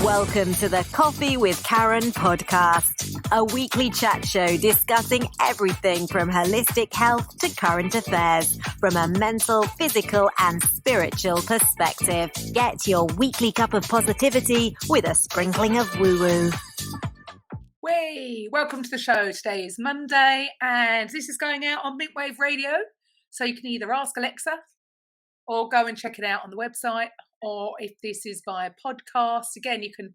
Welcome to the Coffee with Karen podcast, a weekly chat show discussing everything from holistic health to current affairs from a mental, physical and spiritual perspective. Get your weekly cup of positivity with a sprinkling of woo-woo. Welcome to the show. Today is Monday and this is going out on Mintwave Radio. So you can either ask Alexa or go and check it out on the website. Or if this is via podcast, again, you can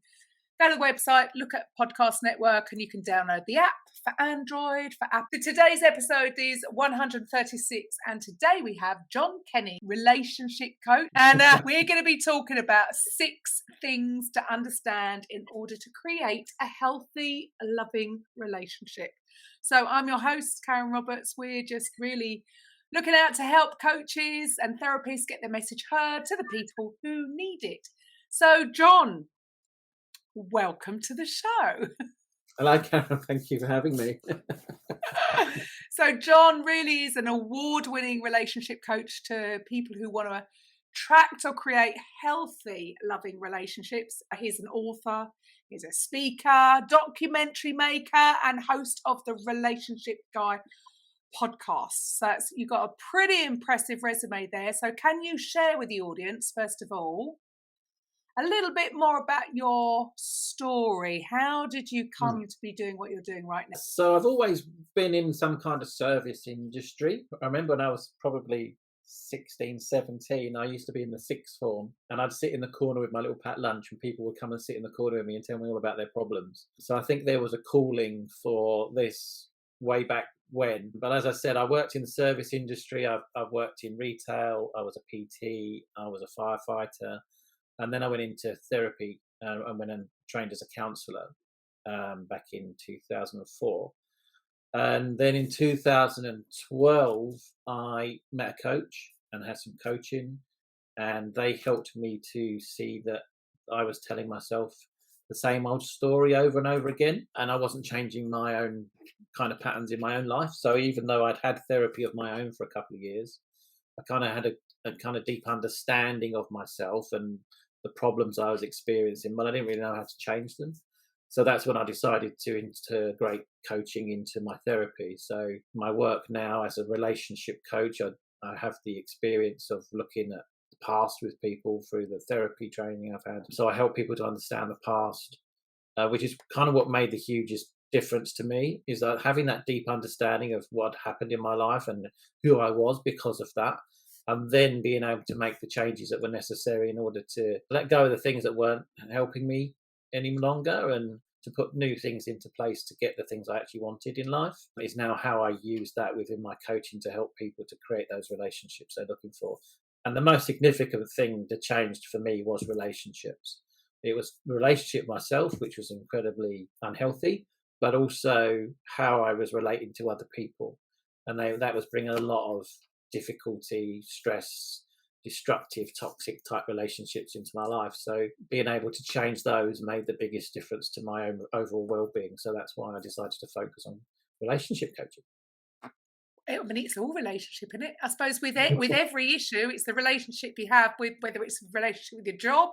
go to the website, look at Podcast Network, and you can download the app for Android, for Apple. Today's episode is 136, and today we have John Kenny, relationship coach, and we're going to be talking about 6 things to understand in order to create a healthy, loving relationship. So I'm your host, Karen Roberts. We're just really looking out to help coaches and therapists get their message heard to the people who need it. So, John, welcome to the show. Hello, Karen. Thank you for having me. So, John really is an award-winning relationship coach to people who want to attract or create healthy, loving relationships. He's an author, he's a speaker, documentary maker, and host of the Relationship Guy podcast. So you've got a pretty impressive resume there. So can you share with the audience, first of all, a little bit more about your story? How did you come to be doing what you're doing right now? So I've always been in some kind of service industry. I remember when I was probably 16, 17, I used to be in the sixth form and I'd sit in the corner with my little packed lunch and people would come and sit in the corner with me and tell me all about their problems. So I think there was a calling for this way back when. But as I said, I worked in the service industry. I've worked in retail. I was a PT. I was a firefighter. And then I went into therapy and went and trained as a counsellor back in 2004. And then in 2012, I met a coach and had some coaching. And they helped me to see that I was telling myself the same old story over and over again, and I wasn't changing my own kind of patterns in my own life. So even though I'd had therapy of my own for a couple of years, I kind of had a kind of deep understanding of myself and the problems I was experiencing, but I didn't really know how to change them. So that's when I decided to integrate coaching into my therapy. So my work now as a relationship coach, I have the experience of looking at past with people through the therapy training I've had. So I help people to understand the past, which is kind of what made the hugest difference to me, is that having that deep understanding of what happened in my life and who I was because of that, and then being able to make the changes that were necessary in order to let go of the things that weren't helping me any longer and to put new things into place to get the things I actually wanted in life, is now how I use that within my coaching to help people to create those relationships they're looking for. And the most significant thing that changed for me was relationships. It was relationship myself, which was incredibly unhealthy, but also how I was relating to other people. And that was bringing a lot of difficulty, stress, destructive, toxic type relationships into my life. So being able to change those made the biggest difference to my own overall well-being. So that's why I decided to focus on relationship coaching. I mean, it's all relationship, isn't it? I suppose with every issue, it's the relationship you have with, whether it's a relationship with your job,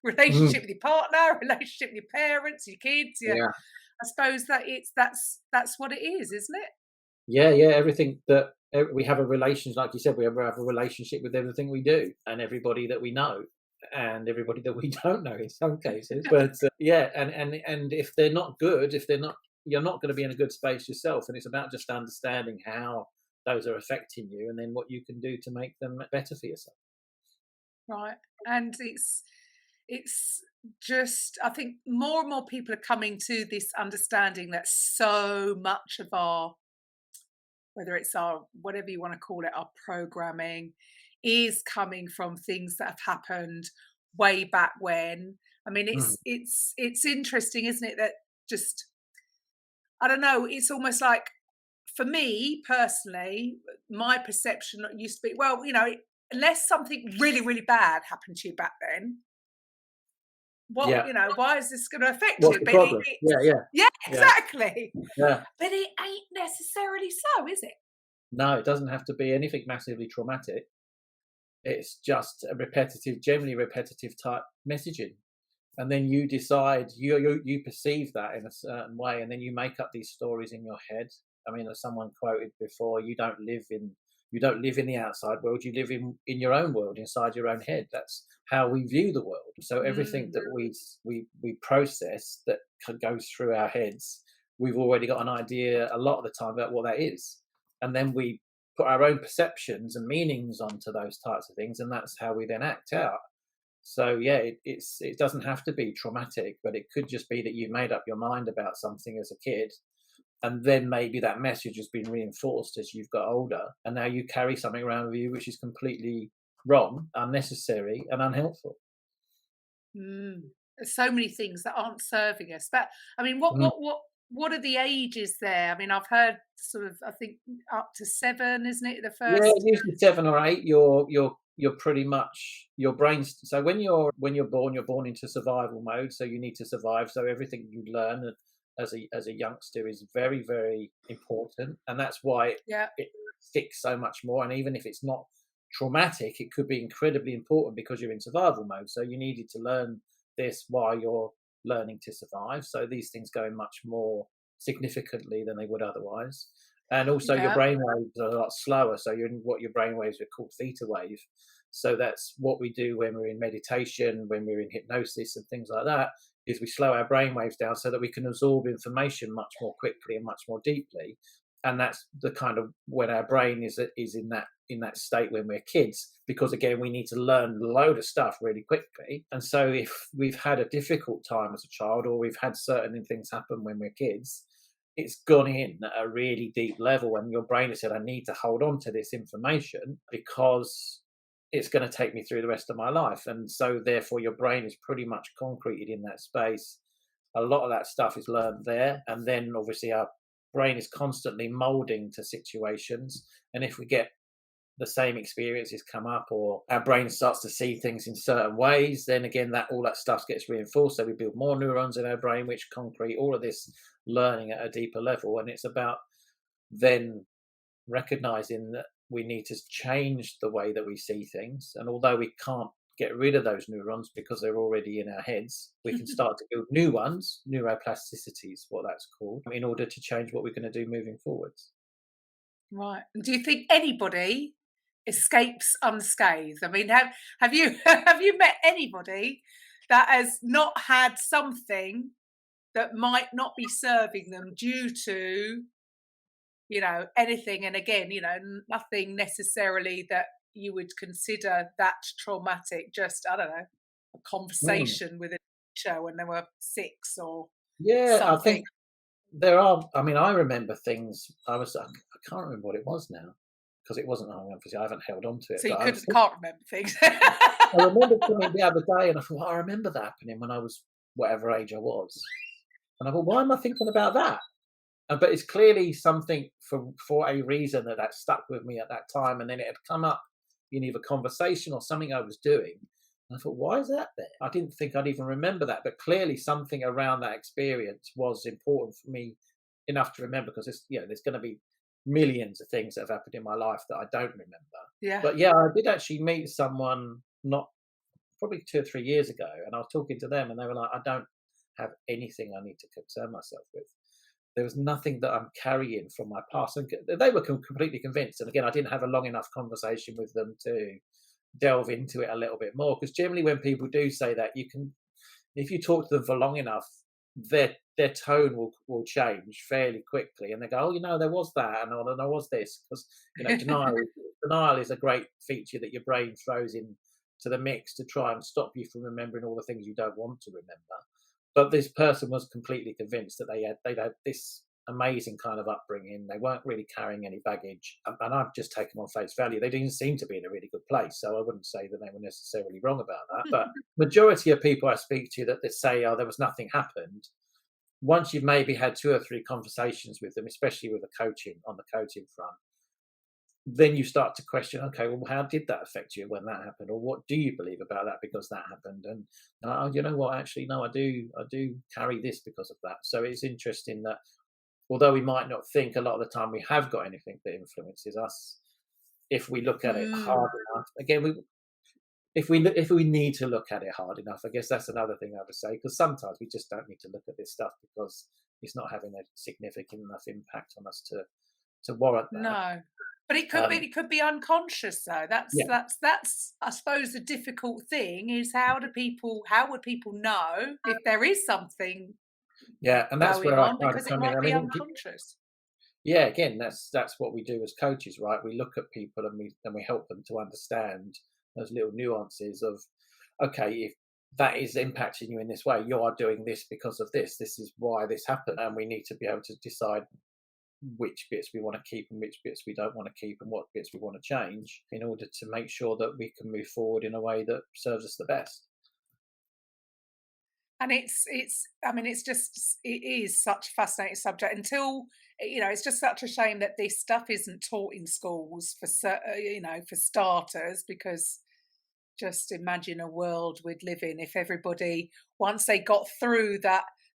relationship with your partner, relationship with your parents, your kids. Yeah. I suppose that's what it is, isn't it? Yeah. Everything that we have a relationship, like you said, we have a relationship with everything we do and everybody that we know and everybody that we don't know in some cases. But and if they're not good, you're not going to be in a good space yourself. And it's about just understanding how those are affecting you and then what you can do to make them better for yourself. Right. And it's just, I think more and more people are coming to this understanding that so much of our, whether it's our, whatever you want to call it, our programming is coming from things that have happened way back when. I mean, it's interesting, isn't it? That just, I don't know, it's almost like, for me personally, my perception used to be, well, you know, unless something really, really bad happened to you back then, you know, why is this going to affect you? But yeah, exactly. Yeah. But it ain't necessarily so, is it? No, it doesn't have to be anything massively traumatic. It's just a generally repetitive type messaging. and then you decide you perceive that in a certain way, and then you make up these stories in your head. I mean, as someone quoted before, you don't live in the outside world, you live in your own world, inside your own head. That's how we view the world. So everything that we process that goes through our heads, we've already got an idea a lot of the time about what that is, and then we put our own perceptions and meanings onto those types of things, and that's how we then act out. So yeah, it doesn't have to be traumatic, but it could just be that you made up your mind about something as a kid, and then maybe that message has been reinforced as you've got older, and now you carry something around with you which is completely wrong, unnecessary, and unhelpful. There's so many things that aren't serving us. But I mean, Mm. what are the ages there? I mean, I've heard sort of, I think up to 7, isn't it? The Yeah, first. usually 7 or 8. You're pretty much your brain's. So when you're born into survival mode. So you need to survive. So everything you learn as a youngster is very, very important, and that's why Yeah. it sticks so much more. And even if it's not traumatic, it could be incredibly important because you're in survival mode. So you needed to learn this while you're learning to survive. So these things go in much more significantly than they would otherwise. And also your Yeah. brain waves are a lot slower. So you're in what your brain waves are called theta wave. So that's what we do when we're in meditation, when we're in hypnosis and things like that, is we slow our brain waves down so that we can absorb information much more quickly and much more deeply. And that's the kind of when our brain is in that state when we're kids, because again we need to learn a load of stuff really quickly. And so if we've had a difficult time as a child, or we've had certain things happen when we're kids, it's gone in at a really deep level, and your brain has said, I need to hold on to this information because it's going to take me through the rest of my life. And so therefore your brain is pretty much concreted in that space. A lot of that stuff is learned there, and then obviously our brain is constantly molding to situations. And if we get the same experiences come up, or our brain starts to see things in certain ways, then again that all that stuff gets reinforced. So we build more neurons in our brain which concrete all of this learning at a deeper level. And it's about then recognizing that we need to change the way that we see things. And although we can't get rid of those neurons because they're already in our heads, we can start to build new ones. Neuroplasticity is what that's called, in order to change what we're going to do moving forwards. Right. And do you think anybody escapes unscathed? I mean, have you have you met anybody that has not had something that might not be serving them due to, anything? And again, nothing necessarily that you would consider that traumatic, just, I don't know, a Mm. conversation with a teacher when they were 6 or Yeah, I something. think there are. I mean, I remember things. I can't remember what it was now because it wasn't. Obviously, I haven't held on to it. So you But can't remember things. I remember something the other day, and I thought, I remember that happening when I was whatever age I was. And I thought, why am I thinking about that? But it's clearly something for a reason that stuck with me at that time, and then it had come up in either conversation or something I was doing. And I thought, why is that there? I didn't think I'd even remember that, but clearly something around that experience was important for me enough to remember, because there's going to be millions of things that have happened in my life that I don't remember. Yeah. But yeah, I did actually meet someone not probably 2 or 3 years ago, and I was talking to them, and they were like, I don't have anything I need to concern myself with. There was nothing that I'm carrying from my past. And they were completely convinced. And again, I didn't have a long enough conversation with them to delve into it a little bit more. Because generally, when people do say that, if you talk to them for long enough, their tone will change fairly quickly, and they go, "Oh, there was that, and oh, there was this." Because denial is a great feature that your brain throws in to the mix to try and stop you from remembering all the things you don't want to remember. But this person was completely convinced that they'd had this amazing kind of upbringing. They weren't really carrying any baggage, and I've just taken on face value. They didn't seem to be in a really good place, so I wouldn't say that they were necessarily wrong about that. But majority of people I speak to that they say, "Oh, there was nothing happened." Once you've maybe had 2 or 3 conversations with them, especially with on the coaching front, then you start to question, okay, well, how did that affect you when that happened, or what do you believe about that because that happened? And oh, you know what? Actually, no, I do carry this because of that. So it's interesting that although we might not think a lot of the time we have got anything that influences us, if we look at it Mm. hard enough, again, if we need to look at it hard enough, I guess that's another thing I would say, because sometimes we just don't need to look at this stuff because it's not having a significant enough impact on us to warrant that. No, but it could be unconscious though. Yeah, That's I suppose the difficult thing is how would people know if there is something yeah, and that's going where I on, kind of because it come in. might I be mean, unconscious. yeah, again, that's what we do as coaches, right? We look at people and we help them to understand those little nuances of, okay, if that is impacting you in this way, you are doing this because of this. This is why this happened, and we need to be able to decide which bits we want to keep and which bits we don't want to keep and what bits we want to change in order to make sure that we can move forward in a way that serves us the best. And it is such a fascinating subject until, it's just such a shame that this stuff isn't taught in schools for starters, because just imagine a world we'd live in if everybody, once they got through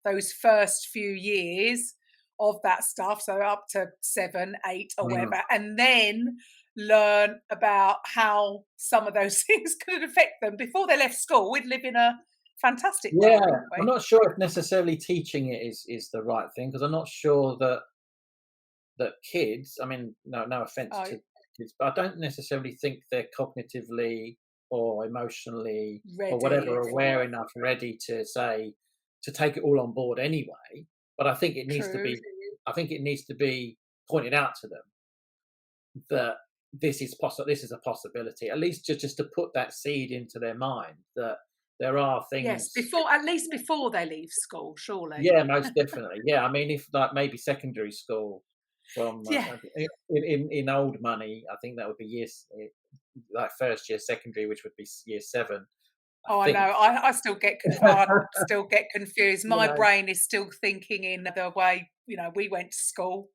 those first few years of that stuff, so up to 7, 8 or Mm. whatever, and then learn about how some of those things could affect them before they left school, we'd live in a fantastic Yeah, world, wouldn't I'm we? not sure if necessarily teaching it is the right thing, because I'm not sure that kids, I mean, no offense Oh, to kids, but I don't necessarily think they're cognitively or emotionally or ready whatever for aware it. enough, ready to take it all on board anyway. But True. I think it needs to be pointed out to them that this is possible, this is a possibility, at least just to put that seed into their mind that there are Yes, things. at least before they leave school, surely. Yeah, most definitely. Yeah, I mean, if like maybe secondary school from Yeah. in old money, I think that would be like first year secondary, which would be year 7. I Oh, I know. think. I still get I still get confused. You My know, brain is still thinking in the way, we went to school.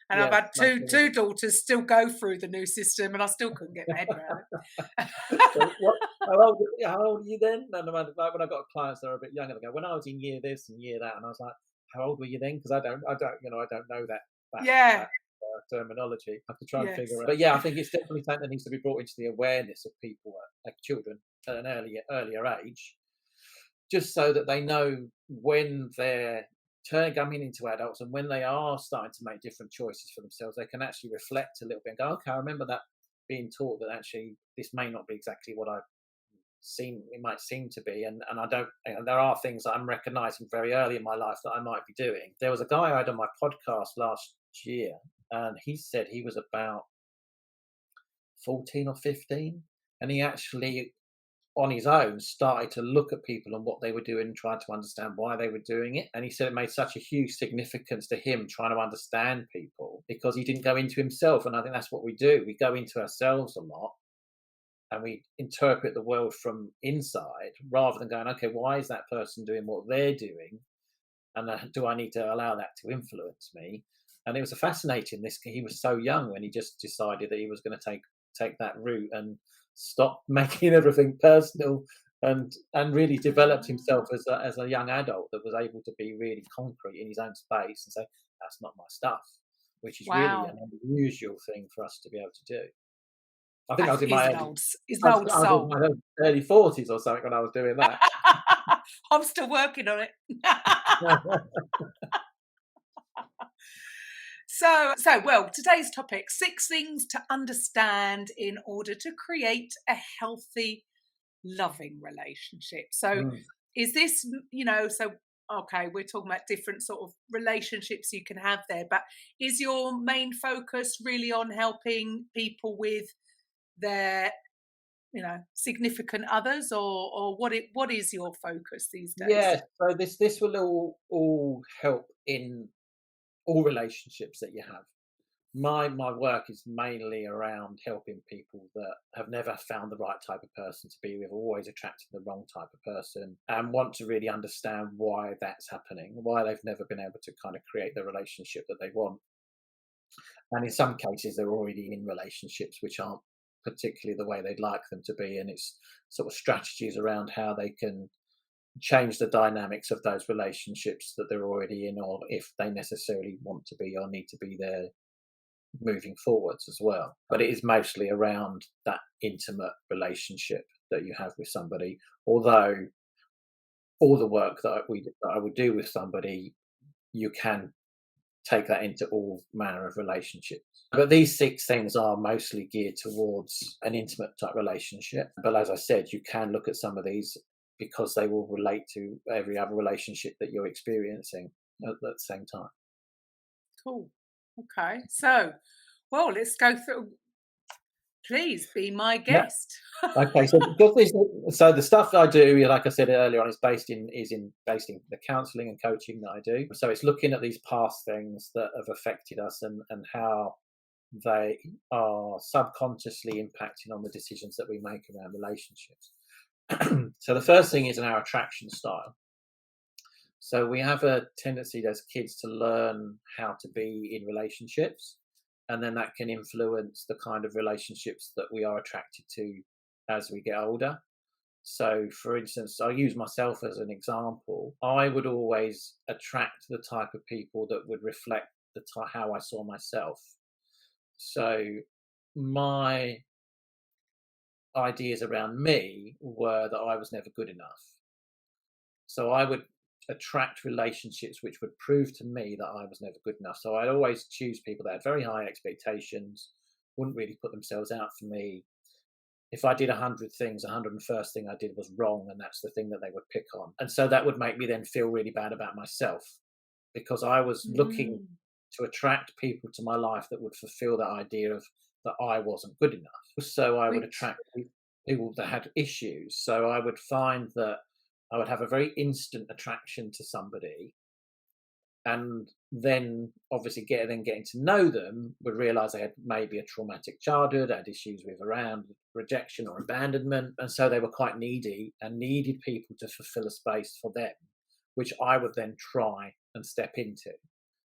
And I've yeah, had most two definitely. daughters still go through the new system, and I still couldn't get my head around it. So what? How old are you then? No, no, like when I got clients that are a bit younger, they go, when I was in year this and year that, and I was like, how old were you then? Because I don't know that Yeah. that terminology. I have to try and figure Yes. it. But yeah, I think it's definitely something that needs to be brought into the awareness of people, like children, at an earlier age, just so that they know when they're coming into adults and when they are starting to make different choices for themselves, they can actually reflect a little bit and go, okay, I remember that being taught that actually this may not be exactly what it might seem to be, and I don't. And there are things that I'm recognizing very early in my life that I might be doing. There was a guy I had on my podcast last year, and he said he was about 14 or 15, and he actually on his own started to look at people and what they were doing and trying to understand why they were doing it. And he said it made such a huge significance to him trying to understand people because he didn't go into himself. And I think that's what we do. We go into ourselves a lot and we interpret the world from inside rather than going, okay, why is that person doing what they're doing? And do I need to allow that to influence me? And it was fascinating. He was so young when he just decided that he was going to take that route and stop making everything personal, and really developed himself as a young adult that was able to be really concrete in his own space and say that's not my stuff, which is really Wow. an unusual thing for us to be able to do. I think I That was in is my an early, is an old I was in soul. my early 40s or something when I was doing that. I'm still working on it. Well, today's topic: 6 things to understand in order to create a healthy, loving relationship. So, Mm. is this, okay, we're talking about different sort of relationships you can have there, but is your main focus really on helping people with their, significant others, or what is your focus these days? Yeah, so this will all help in all relationships that you have. My work is mainly around helping people that have never found the right type of person to be with, always attracting the wrong type of person, and want to really understand why that's happening, why they've never been able to kind of create the relationship that they want. And in some cases, they're already in relationships which aren't particularly the way they'd like them to be, and it's sort of strategies around how they can change the dynamics of those relationships that they're already in, or if they necessarily want to be or need to be there moving forwards as well. But it is mostly around that intimate relationship that you have with somebody, although all the work that I would do with somebody, you can take that into all manner of relationships. But these 6 things are mostly geared towards an intimate type relationship. But as I said, you can look at some of these because they will relate to every other relationship that you're experiencing at the same time. Cool. Okay. So, well, let's go through. Please be my Yeah. guest. Okay, so so the stuff that I do, like I said earlier on, is based in the counselling and coaching that I do. So it's looking at these past things that have affected us and how they are subconsciously impacting on the decisions that we make around relationships. So the first thing is in our attraction style. So we have a tendency as kids to learn how to be in relationships, and then that can influence the kind of relationships that we are attracted to as we get older. So, for instance, I'll use myself as an example. I would always attract the type of people that would reflect how I saw myself. So, my ideas around me were that I was never good enough. So, I would attract relationships which would prove to me that I was never good enough. So I'd always choose people that had very high expectations, wouldn't really put themselves out for me. If I did 100 things, 101st thing I did was wrong, and that's the thing that they would pick on. And so that would make me then feel really bad about myself, because I was looking to attract people to my life that would fulfill that idea of that I wasn't good enough. So I would attract people that had issues. So I would find that I would have a very instant attraction to somebody, and then obviously getting to know them, would realise they had maybe a traumatic childhood, had issues with around rejection or abandonment, and so they were quite needy and needed people to fulfil a space for them, which I would then try and step into.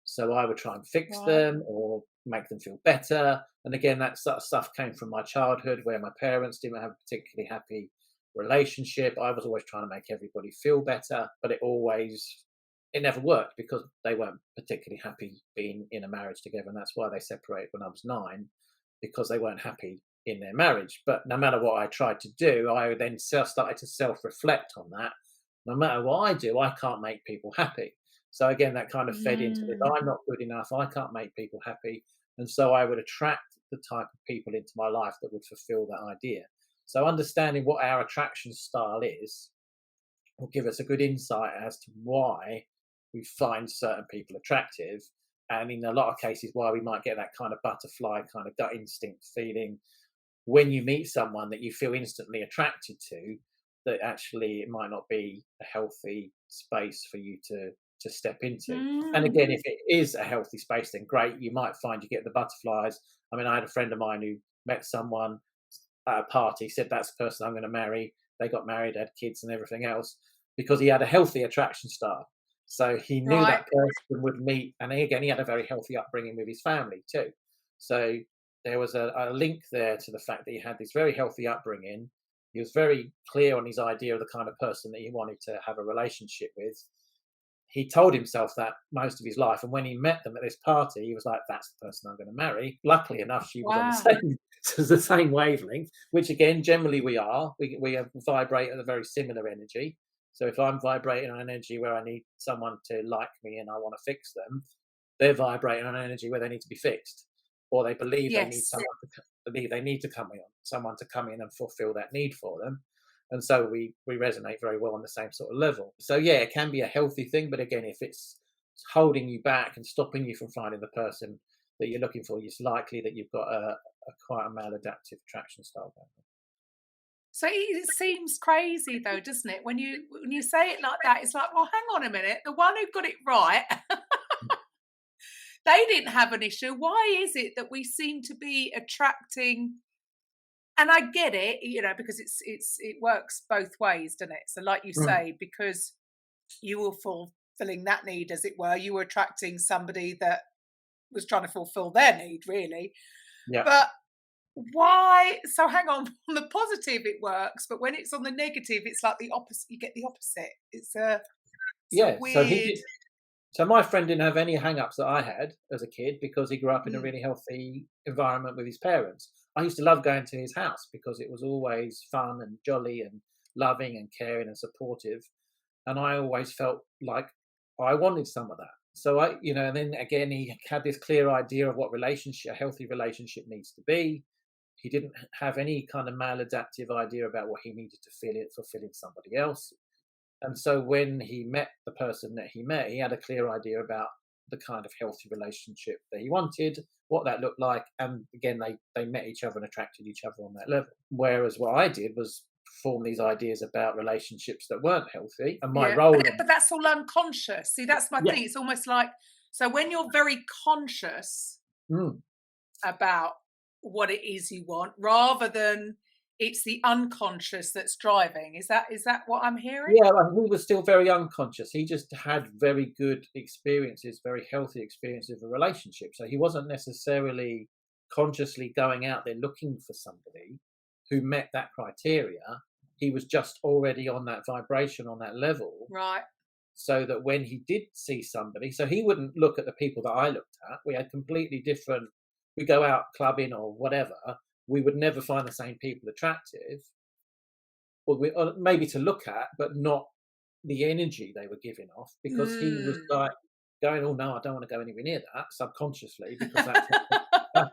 So I would try and fix them or make them feel better. And again, that sort of stuff came from my childhood, where my parents didn't have a particularly happy relationship. I was always trying to make everybody feel better, but it never worked because they weren't particularly happy being in a marriage together, and that's why they separated when I was 9, because they weren't happy in their marriage. But no matter what I tried to do, I then started to self-reflect on that. No matter what I do, I can't make people happy. So again, that kind of fed into this: I'm not good enough, I can't make people happy. And so I would attract the type of people into my life that would fulfill that idea. So understanding what our attraction style is will give us a good insight as to why we find certain people attractive, and in a lot of cases why we might get that kind of butterfly kind of gut instinct feeling when you meet someone that you feel instantly attracted to, that actually it might not be a healthy space for you to step into. And again, if it is a healthy space, then great, you might find you get the butterflies. I mean, I had a friend of mine who met someone at a party, said that's the person I'm going to marry. They got married, had kids and everything else, because he had a healthy attraction style. So he knew that person would meet, and he had a very healthy upbringing with his family too. So there was a link there to the fact that he had this very healthy upbringing. He was very clear on his idea of the kind of person that he wanted to have a relationship with. He told himself that most of his life, and when he met them at this party, he was like, that's the person I'm going to marry. Luckily enough, she was on the same wavelength, which again, generally we are. We vibrate at a very similar energy. So if I'm vibrating on an energy where I need someone to like me and I want to fix them, they're vibrating on an energy where they need to be fixed, or they believe they need someone to come in and fulfill that need for them. And so we resonate very well on the same sort of level. So yeah, it can be a healthy thing, but again, if it's holding you back and stopping you from finding the person that you're looking for, it's likely that you've got a quite a maladaptive attraction style going on. So it seems crazy though, doesn't it? When you say it like that, it's like, well, hang on a minute, the one who got it right, they didn't have an issue. Why is it that we seem to be attracting? And I get it, because it works both ways, doesn't it? So like you say, because you were fulfilling that need, as it were, you were attracting somebody that was trying to fulfill their need, really. Yeah. But why? So hang on the positive, it works, but when it's on the negative, it's like the opposite. You get the opposite. It's a weird. So my friend didn't have any hang-ups that I had as a kid because he grew up in a Mm. really healthy environment with his parents. I used to love going to his house because it was always fun and jolly and loving and caring and supportive. And I always felt like I wanted some of that. So and then again, he had this clear idea of what a healthy relationship needs to be. He didn't have any kind of maladaptive idea about what he needed to feel it fulfilling somebody else. And so when he met the person that he met, he had a clear idea about the kind of healthy relationship that he wanted, what that looked like. And again, they met each other and attracted each other on that level. Whereas what I did was form these ideas about relationships that weren't healthy. And my Yeah, role but that's all unconscious. See, that's my yeah. thing. It's almost like, so when you're very conscious Mm. about what it is you want, rather than it's the unconscious that's driving. Is that what I'm hearing? Yeah, well, he was still very unconscious. He just had very good experiences, very healthy experiences of a relationship. So he wasn't necessarily consciously going out there looking for somebody who met that criteria. He was just already on that vibration, on that level, Right. so that when he did see somebody, so he wouldn't look at the people that I looked at. We had completely different, we go out clubbing or whatever, we would never find the same people attractive, or maybe to look at, but not the energy they were giving off, because he was Mm. like going, "Oh no, I don't want to go anywhere near that," subconsciously, because that's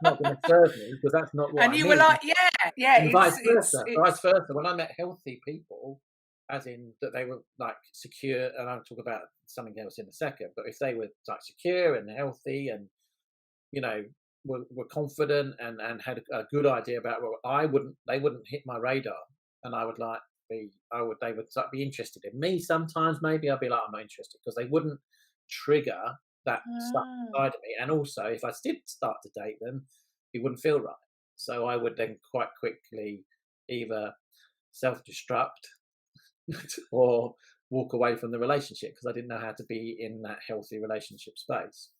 not going to serve me, because that's not what And I you were need. like, yeah, And vice it's versa. Vice versa. When I met healthy people, as in that they were like secure, and I'll talk about something else in a second, but if they were like secure and healthy and, you know, were confident and had a good idea about what they wouldn't hit my radar. And I would like they would like be interested in me sometimes. Maybe I'd be like, I'm not interested, because they wouldn't trigger that stuff Ah. inside of me. And also, if I did start to date them, it wouldn't feel right. So I would then quite quickly either self-destruct or walk away from the relationship, because I didn't know how to be in that healthy relationship space.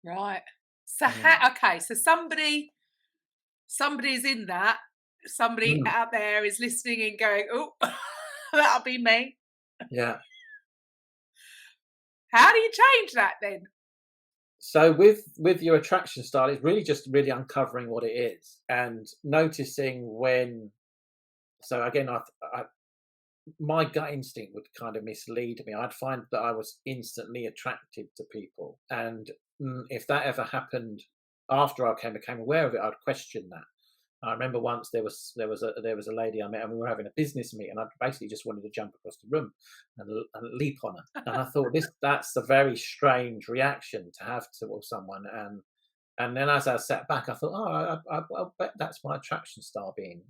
Right. So Mm. okay, so somebody's in that. Somebody Mm. out there is listening and going, "Oh, that'll be me." Yeah. How do you change that then? So with your attraction style, it's really just really uncovering what it is and noticing when. So again, I my gut instinct would kind of mislead me. I'd find that I was instantly attracted to people, and if that ever happened after I became aware of it, I'd question that. I remember once there was a lady I met, and we were having a business meeting. I basically just wanted to jump across the room and leap on her. And I thought that's a very strange reaction to have towards someone. And then as I sat back, I thought, oh, I bet that's my attraction style being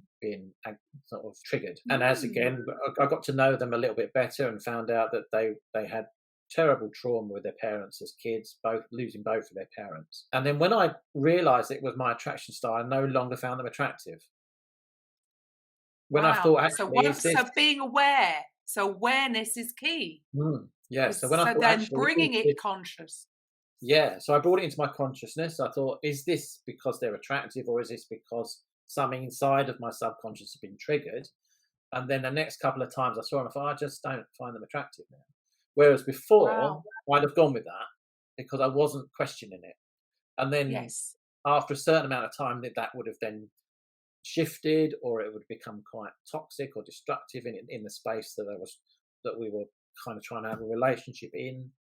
sort of triggered. And as Mm. again, I got to know them a little bit better and found out that they had terrible trauma with their parents as kids, both losing both of their parents. And then when I realised it was my attraction style, I no longer found them attractive. When I Wow. thought, So actually, is this? being aware. So awareness is key. Yeah. So when I So thought, then actually, is bringing it this? conscious. Yeah, so I brought it into my consciousness. I thought, is this because they're attractive, or is this because something inside of my subconscious has been triggered? And then the next couple of times I saw them, I thought, I just don't find them attractive now. Whereas before, Wow. I'd have gone with that because I wasn't questioning it. And then Yes. after a certain amount of time, that would have then shifted, or it would become quite toxic or destructive in the space that we were kind of trying to have a relationship in.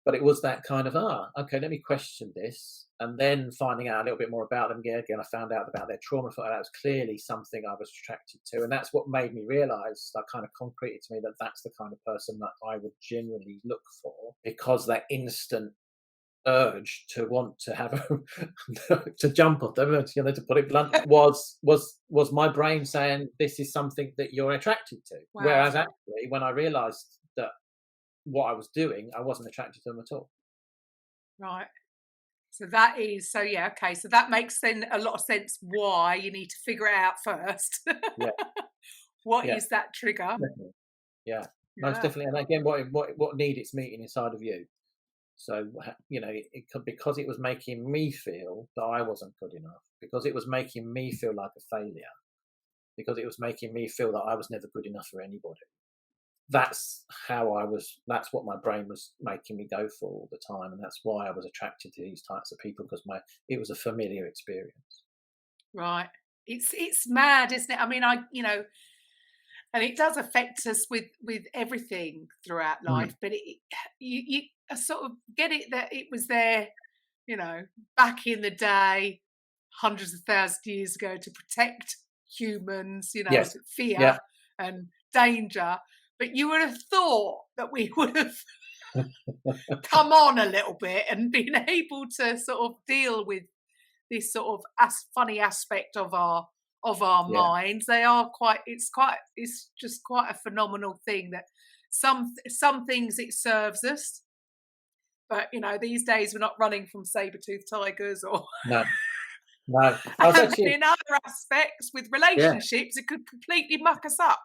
But it was that kind of, okay, let me question this. And then finding out a little bit more about them. Again, I found out about their trauma. I thought that was clearly something I was attracted to. And that's what made me realize, that kind of concreted to me, that that's the kind of person that I would genuinely look for, because that instant urge to want to have to jump at them, to put it blunt, was my brain saying, this is something that you're attracted to. Wow. Whereas actually, when I realized that what I was doing, I wasn't attracted to them at all. Right. So that is, so yeah, okay. So that makes then a lot of sense why you need to figure it out first. Yeah, What yeah, is that trigger? definitely. Yeah, most Yeah. definitely. And again, what need it's meeting inside of you. So it could, because it was making me feel that I wasn't good enough, because it was making me feel like a failure, because it was making me feel that I was never good enough for anybody. that's that's what my brain was making me go for all the time, and that's why I was attracted to these types of people, because it was a familiar experience. Right. It's mad, isn't it? I mean, and it does affect us with everything throughout Mm. life, but you sort of get it that it was there, back in the day, hundreds of thousands of years ago, to protect humans, Yes. fear Yeah. and danger. But you would have thought that we would have come on a little bit and been able to sort of deal with this sort of funny aspect of our Yeah. minds. They are it's just quite a phenomenal thing that some things it serves us, but these days we're not running from saber-toothed tigers or No. No. I was and actually, in other aspects with yeah. relationships it could completely muck us up.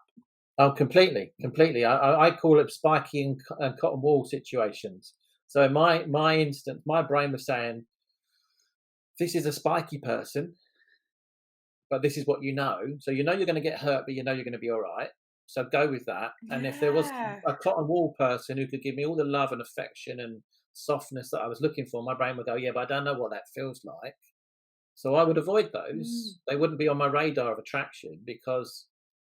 Oh, completely, completely. I call it spiky and cotton wool situations. So in my instance, my brain was saying, this is a spiky person, but this is what you know. So you know you're going to get hurt, but you know you're going to be all right. So go with that. And if there was Yeah. a cotton wool person who could give me all the love and affection and softness that I was looking for, my brain would go, yeah, but I don't know what that feels like. So I would avoid those. They wouldn't be on my radar of attraction because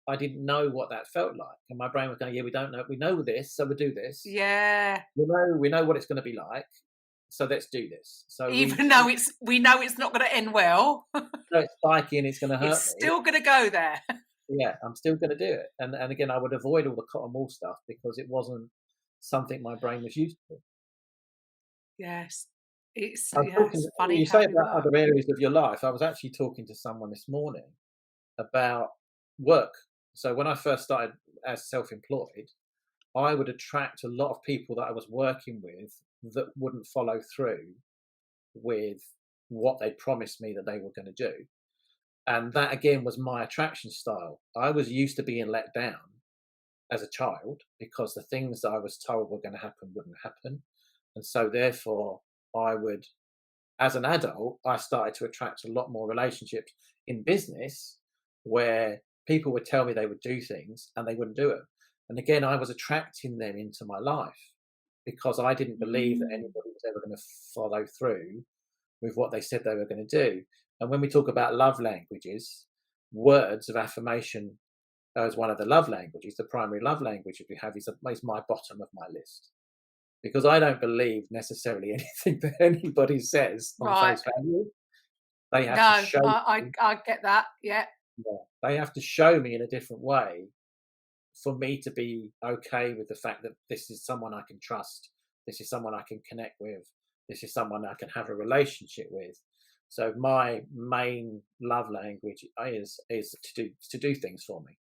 I didn't know what that felt like. And my brain was going, yeah, we don't know. We know this, so we'll do this. Yeah. We know what it's going to be like. So let's do this. So Even though we know it's not going to end well, it's spiky and it's going to hurt it's me. still going to go there. Yeah, I'm still going to do it. And again, I would avoid all the cotton wool stuff because it wasn't something my brain was used to. Yes. It's funny You how say we about work. other areas of your life. I was actually talking to someone this morning about work. So when I first started as self-employed, I would attract a lot of people that I was working with that wouldn't follow through with what they promised me that they were going to do. And that again was my attraction style. I was used to being let down as a child because the things that I was told were going to happen wouldn't happen. And so therefore I would, as an adult, I started to attract a lot more relationships in business where people would tell me they would do things and they wouldn't do it. And again, I was attracting them into my life because I didn't believe that anybody was ever going to follow through with what they said they were going to do. And when we talk about love languages, words of affirmation as one of the love languages, the primary love language that we have is my bottom of my list. Because I don't believe necessarily anything that anybody says on face value. They have to show. I get that. Yeah. They have to show me in a different way for me to be okay with the fact that this is someone I can trust. This is someone I can connect with. This is someone I can have a relationship with. So my main love language is to do things for me.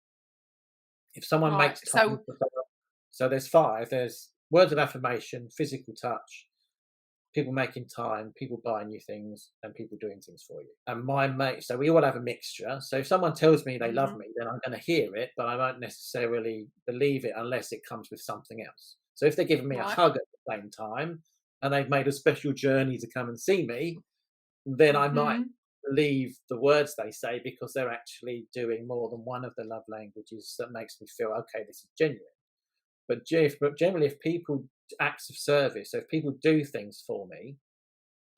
If someone makes time, so there's 5. There's words of affirmation, physical touch, people making time, people buying you things, and people doing things for you. And my mate, so we all have a mixture. So if someone tells me they love me, then I'm going to hear it, but I won't necessarily believe it unless it comes with something else. So if they're giving me a hug at the same time and they've made a special journey to come and see me, then I might believe the words they say because they're actually doing more than one of the love languages that makes me feel, okay, this is genuine. But generally, if people acts of service, so if people do things for me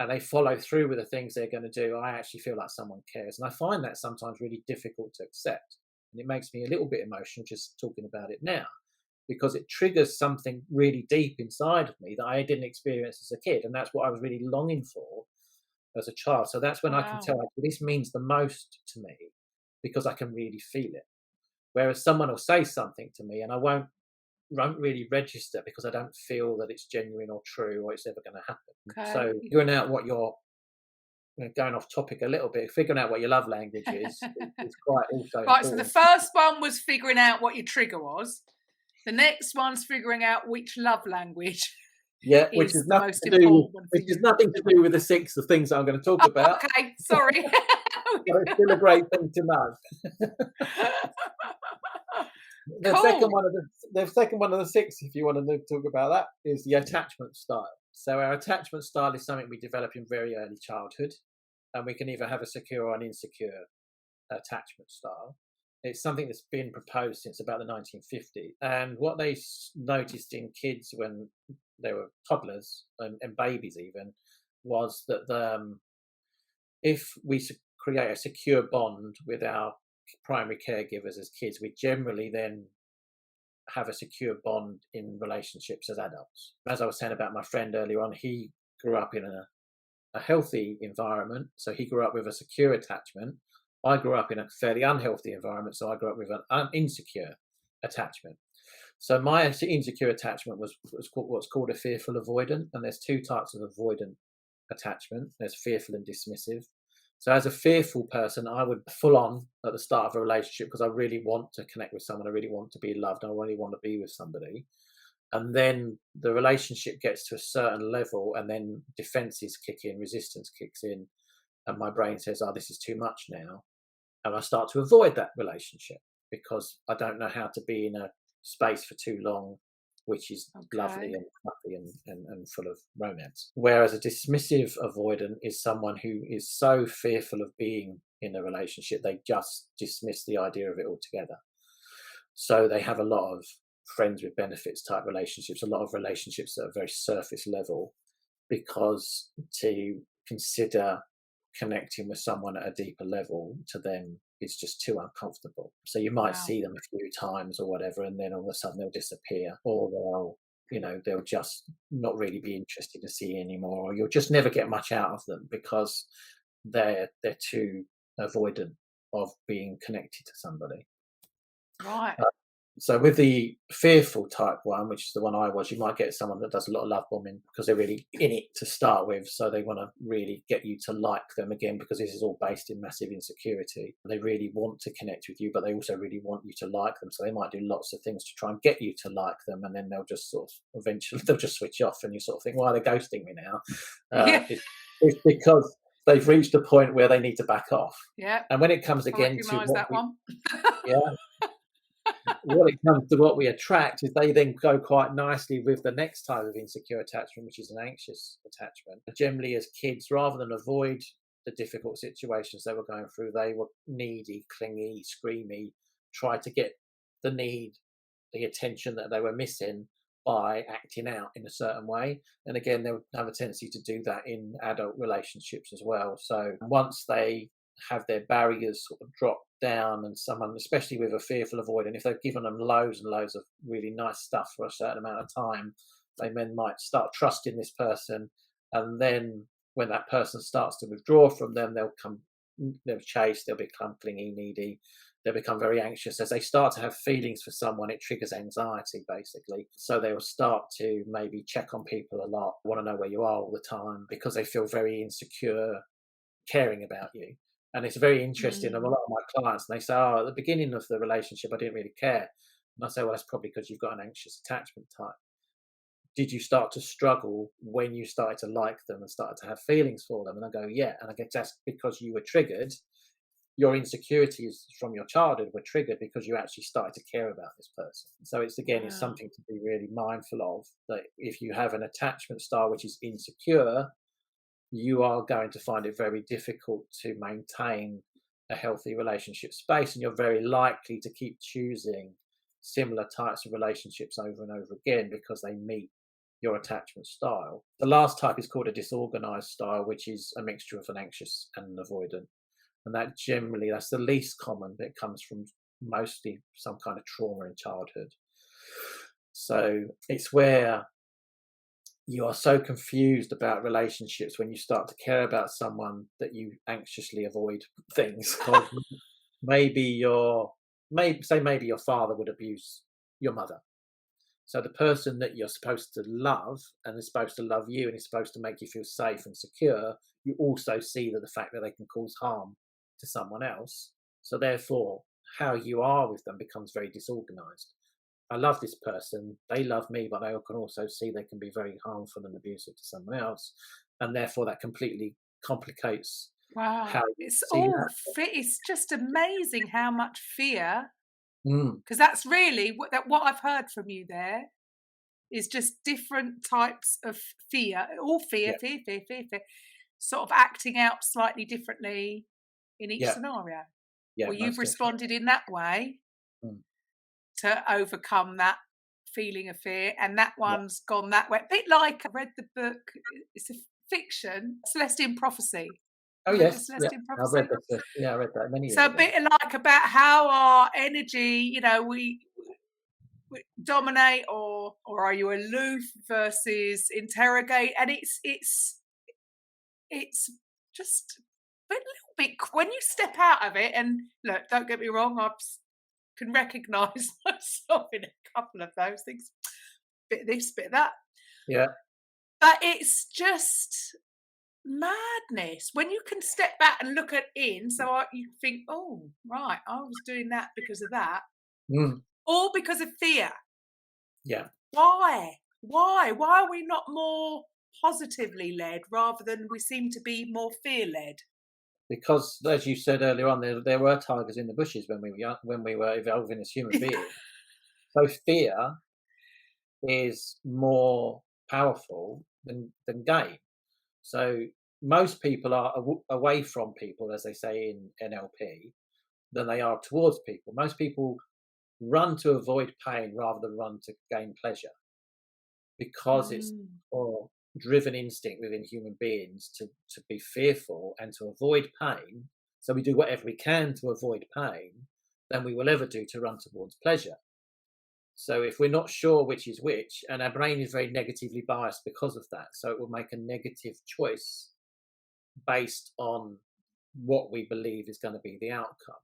and they follow through with the things they're going to do, I actually feel like someone cares. And I find that sometimes really difficult to accept. And it makes me a little bit emotional just talking about it now because it triggers something really deep inside of me that I didn't experience as a kid. And that's what I was really longing for as a child. So that's when I can tell, actually, this means the most to me because I can really feel it. Whereas someone will say something to me and I won't really register because I don't feel that it's genuine or true or it's ever going to happen. So figuring out what your, going off topic a little bit, figuring out what your love language is quite also right. important. So the first one was figuring out what your trigger was. The next one's figuring out which love language. Yeah, which is nothing to do with the 6 of things that I'm going to talk about. Okay, sorry. But it's still a great thing to know. The second one of the 6, if you want to talk about that, is the attachment style. So our attachment style is something we develop in very early childhood, and we can either have a secure or an insecure attachment style. It's something that's been proposed since about the 1950s. And what they noticed in kids when they were toddlers and babies even was that if we create a secure bond with our primary caregivers as kids, we generally then have a secure bond in relationships as adults. As I was saying about my friend earlier on, he grew up in a healthy environment, so he grew up with a secure attachment. I grew up in a fairly unhealthy environment, so I grew up with an insecure attachment. So my insecure attachment was what's called a fearful avoidant, and there's two types of avoidant attachment. There's fearful and dismissive. So as a fearful person, I would full on at the start of a relationship because I really want to connect with someone. I really want to be loved. I really want to be with somebody. And then the relationship gets to a certain level and then defenses kick in, resistance kicks in. And my brain says, oh, this is too much now. And I start to avoid that relationship because I don't know how to be in a space for too long, which is lovely and happy and full of romance. Whereas a dismissive avoidant is someone who is so fearful of being in a relationship, they just dismiss the idea of it altogether. So they have a lot of friends with benefits type relationships, a lot of relationships that are very surface level, because to consider connecting with someone at a deeper level to them is just too uncomfortable. So you might see them a few times or whatever, and then all of a sudden they'll disappear, or they'll just not really be interested to see you anymore, or you'll just never get much out of them because they're too avoidant of being connected to somebody. Right. So with the fearful type one, which is the one I was, you might get someone that does a lot of love bombing because they're really in it to start with. So they want to really get you to like them again, because this is all based in massive insecurity. They really want to connect with you, but they also really want you to like them. So they might do lots of things to try and get you to like them. And then they'll just sort of eventually they'll just switch off and you sort of think, why are they ghosting me now? It's because they've reached a point where they need to back off. Yeah. And when it comes again to that one. when it comes to what we attract, is they then go quite nicely with the next type of insecure attachment, which is an anxious attachment. Generally, as kids, rather than avoid the difficult situations they were going through, they were needy, clingy, screamy, try to get the attention that they were missing by acting out in a certain way. And again, they would have a tendency to do that in adult relationships as well. So once they have their barriers sort of drop down, and someone, especially with a fearful avoidant, if they've given them loads and loads of really nice stuff for a certain amount of time, they then might start trusting this person, and then when that person starts to withdraw from them, they'll chase, they'll become clingy, needy, they'll become very anxious. As they start to have feelings for someone, it triggers anxiety basically, so they will start to maybe check on people a lot, want to know where you are all the time, because they feel very insecure caring about you. And it's very interesting. A lot of my clients, and they say, oh, at the beginning of the relationship, I didn't really care. And I say, well, that's probably because you've got an anxious attachment type. Did you start to struggle when you started to like them and started to have feelings for them? And I go, yeah. And I guess that's because you were triggered. Your insecurities from your childhood were triggered because you actually started to care about this person. So it's something to be really mindful of, that if you have an attachment style which is insecure, you are going to find it very difficult to maintain a healthy relationship space, and you're very likely to keep choosing similar types of relationships over and over again because they meet your attachment style. The last type is called a disorganized style, which is a mixture of an anxious and an avoidant, and that's the least common. It comes from mostly some kind of trauma in childhood. So it's where you are so confused about relationships when you start to care about someone that you anxiously avoid things. maybe your father would abuse your mother. So the person that you're supposed to love and is supposed to love you and is supposed to make you feel safe and secure, you also see that the fact that they can cause harm to someone else. So therefore, how you are with them becomes very disorganized. I love this person, they love me, but I can also see they can be very harmful and abusive to someone else. And therefore that completely complicates how it's all it's just amazing how much fear, because that's really what I've heard from you there is just different types of fear, all fear, sort of acting out slightly differently in each scenario. Yeah, Well, you've most definitely. responded in that way Mm. to overcome that feeling of fear, and that Yeah. one's gone that way. A bit like I read the book, it's a fiction, Celestine Prophecy. Oh You read the yes, yeah. Celestine I've read Prophecy? that. Yeah, I read that many years So a ago. bit like about how our energy, we dominate, or are you aloof versus interrogate, and it's just a little bit when you step out of it. And look, don't get me wrong, can recognise myself in a couple of those things, bit of this, bit of that, Yeah, but it's just madness when you can step back and look at you think, oh right, I was doing that because of that, mm. or because of fear. Yeah. Why are we not more positively led rather than we seem to be more fear led? Because, as you said earlier on, there were tigers in the bushes when we were young, when we were evolving as human beings. So fear is more powerful than game. So most people are away from people, as they say in NLP, than they are towards people. Most people run to avoid pain rather than run to gain pleasure, because it's Mm. or driven instinct within human beings to be fearful and to avoid pain. So we do whatever we can to avoid pain than we will ever do to run towards pleasure. So if we're not sure which is which, and our brain is very negatively biased because of that, so it will make a negative choice based on what we believe is going to be the outcome.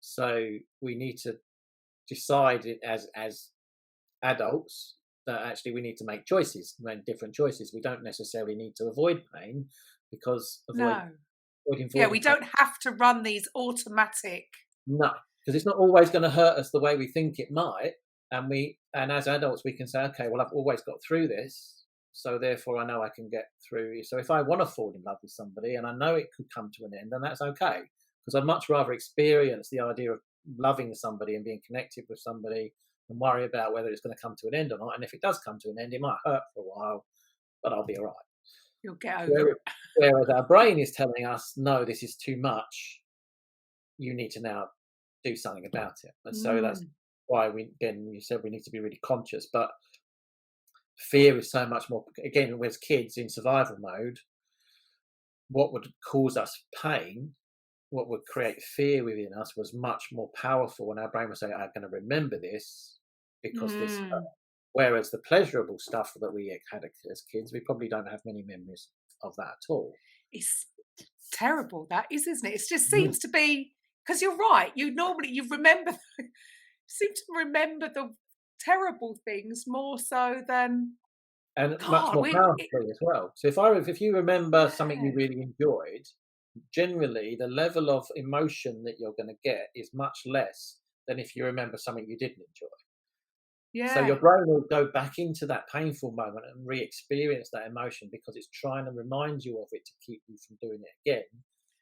So we need to decide it as adults that actually we need to make choices, make different choices. We don't necessarily need to avoid pain, because No. avoiding Yeah, we pain, don't have to run these automatic. no, because it's not always going to hurt us the way we think it might. And as adults we can say, okay, well, I've always got through this, so therefore I know I can get through. So if I want to fall in love with somebody and I know it could come to an end, then that's okay, because I'd much rather experience the idea of loving somebody and being connected with somebody and worry about whether it's going to come to an end or not. And if it does come to an end, it might hurt for a while, but I'll be all right. You'll get over Whereas, it. whereas our brain is telling us, no, this is too much. You need to now do something about it. And so that's Mm. why you said we need to be really conscious. But fear is so much more, again, as kids in survival mode, what would cause us pain, what would create fear within us, was much more powerful. And our brain would say, I'm going to remember this because this hurt. Mm. Whereas the pleasurable stuff that we had as kids, we probably don't have many memories of that at all. It's terrible, that is, isn't it? It just Mm. seems to be, because you're right. You remember, seem to remember the terrible things more so than And much God. more powerfully as well. So if you remember something you Yeah, really enjoyed, generally the level of emotion that you're going to get is much less than if you remember something you didn't enjoy. So your yeah, brain will go back into that painful moment and re-experience that emotion, because it's trying to remind you of it to keep you from doing it again.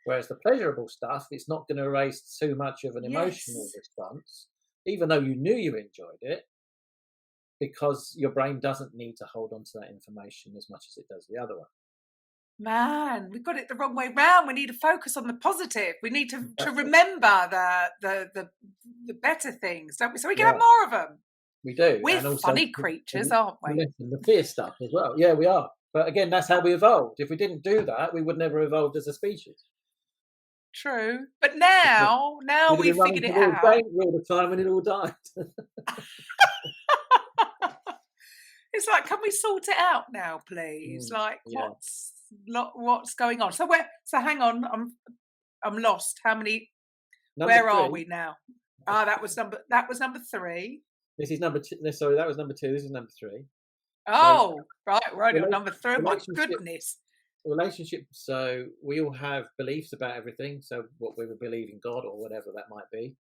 Whereas the pleasurable stuff, it's not going to raise too much of an emotional yes. response, even though you knew you enjoyed it, because your brain doesn't need to hold on to that information as much as it does the other one. Man, we got it the wrong way round. We need to focus on the positive. We need to Exactly. remember the better things, don't we? So we can Yeah, have more of them. we do. We're And also funny creatures, aren't we? the fear stuff as well. Yeah, we are. But again, that's how we evolved. If we didn't do that, we would never evolved as a species. True. But Because now we'd have been we've running figured it towards out. danger all the time and it all died. It's like, can we sort it out now, please? Mm, Like, yeah. what's going on? So hang on, I'm lost. How many? Number Where are 3. we now? Ah, that was number 3. This is number 2. Sorry, that was number 2. This is number 3. So Oh, right, we're only on number 3. My relationship goodness. relationship. So we all have beliefs about everything. So what we would believe in God or whatever that might be.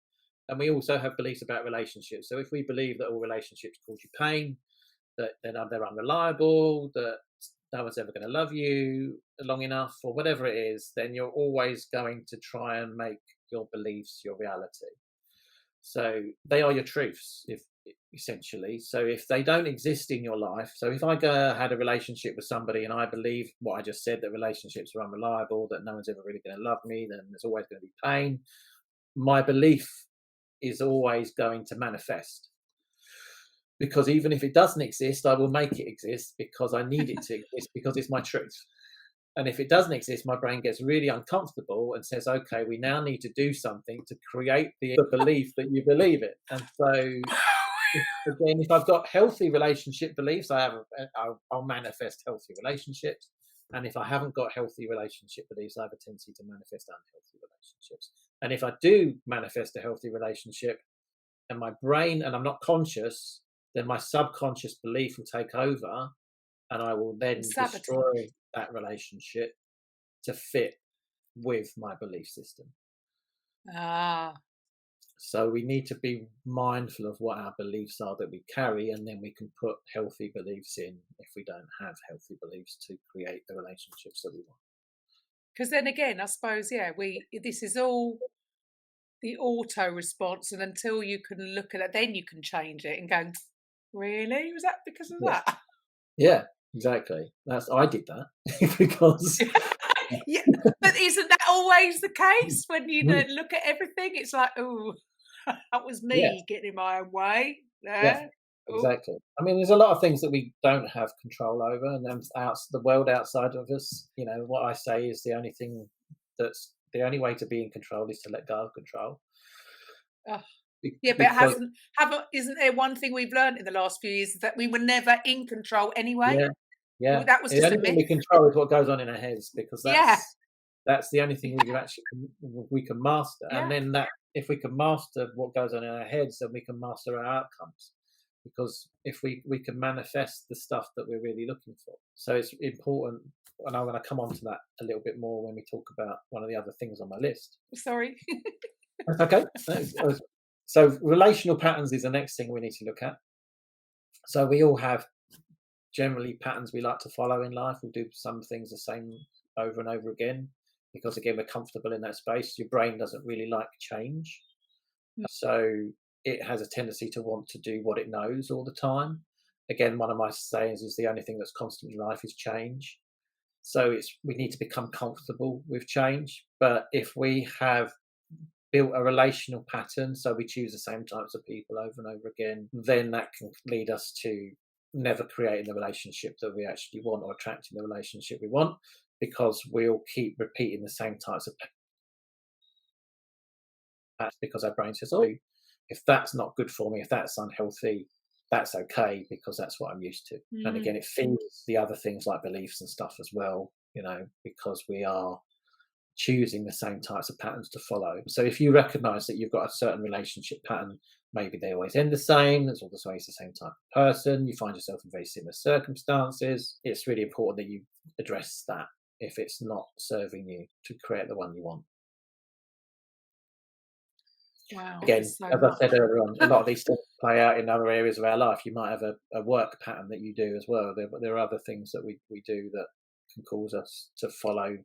And we also have beliefs about relationships. So if we believe that all relationships cause you pain, that they're unreliable, that no one's ever going to love you long enough, or whatever it is, then you're always going to try and make your beliefs your reality. So they are your truths, if essentially. So if they don't exist in your life, so if I had a relationship with somebody and I believe what I just said, that relationships are unreliable, that no one's ever really going to love me, then there's always going to be pain. my belief is always going to manifest. Because even if it doesn't exist, I will make it exist because I need it to exist because it's my truth. And if it doesn't exist, my brain gets really uncomfortable and says, okay, we now need to do something to create the belief that you believe it. And so, again, if I've got healthy relationship beliefs, I'll manifest healthy relationships. And if I haven't got healthy relationship beliefs, I have a tendency to manifest unhealthy relationships. And if I do manifest a healthy relationship and my brain, and I'm not conscious, then my subconscious belief will take over and I will then destroy that relationship to fit with my belief system. So we need to be mindful of what our beliefs are that we carry, and then we can put healthy beliefs in if we don't have healthy beliefs to create the relationships that we want. Because then again, I suppose, this is all the auto response, and until you can look at it, then you can change it and go, really? Was that because of that? Yeah, exactly. I did that because. Yeah, but isn't that always the case when you look at everything? It's like, oh, that was me getting in my own way. Yeah, exactly. I mean, there's a lot of things that we don't have control over, and then the world outside of us. What I say is the only way to be in control is to let go of control. Yeah, but isn't there one thing we've learned in the last few years is that we were never in control anyway? Yeah. Well, that was just the only thing we control is what goes on in our heads, because that's the only thing we can master. And then if we can master what goes on in our heads, then we can master our outcomes. Because if we can manifest the stuff that we're really looking for. So it's important, and I'm going to come on to that a little bit more when we talk about one of the other things on my list. Sorry. That's okay. So relational patterns is the next thing we need to look at. So we all have generally patterns we like to follow in life. We'll do some things the same over and over again because, again, we're comfortable in that space. Your brain doesn't really like change. So it has a tendency to want to do what it knows all the time. Again, one of my sayings is the only thing that's constant in life is change. So we need to become comfortable with change. But if we have built a relational pattern, so we choose the same types of people over and over again, then that can lead us to never creating the relationship that we actually want or attracting the relationship we want, because we'll keep repeating the same types of patterns. That's because our brain says, oh, if that's not good for me, if that's unhealthy, that's okay because that's what I'm used to. And again, it feeds the other things like beliefs and stuff as well, because we are choosing the same types of patterns to follow. So if you recognize that you've got a certain relationship pattern, maybe they always end the same, there's always the same type of person, you find yourself in very similar circumstances, it's really important that you address that if it's not serving you to create the one you want. Wow. Again, as I said earlier on, a lot of these things play out in other areas of our life. You might have a work pattern that you do as well. There are other things that we do that can cause us to follow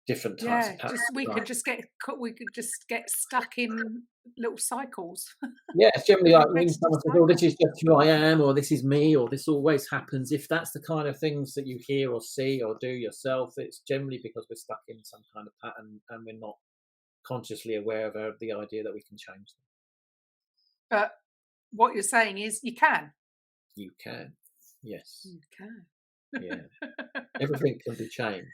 different types of patterns. We could just get stuck in little cycles. Yeah, it's generally like when someone says, oh, this is just who I am, or this is me, or this always happens. If that's the kind of things that you hear or see or do yourself, it's generally because we're stuck in some kind of pattern and we're not consciously aware of the idea that we can change them. But what you're saying is you can. You can. Yes. You can. Yeah. Everything can be changed.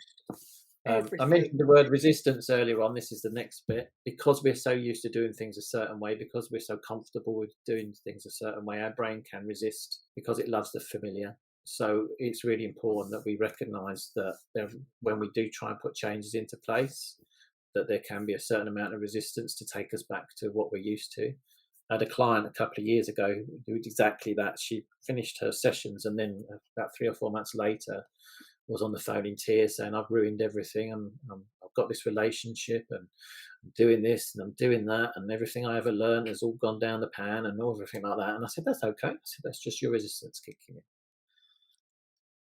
I mentioned the word resistance earlier on. This is the next bit. Because we're so used to doing things a certain way, because we're so comfortable with doing things a certain way, our brain can resist because it loves the familiar. So it's really important that we recognise that when we do try and put changes into place, that there can be a certain amount of resistance to take us back to what we're used to. I had a client a couple of years ago who did exactly that. She finished her sessions and then about 3 or 4 months later was on the phone in tears saying, I've ruined everything. I've got this relationship and I'm doing this and I'm doing that, and everything I ever learned has all gone down the pan and everything like that. And I said, that's okay. I said, that's just your resistance kicking in.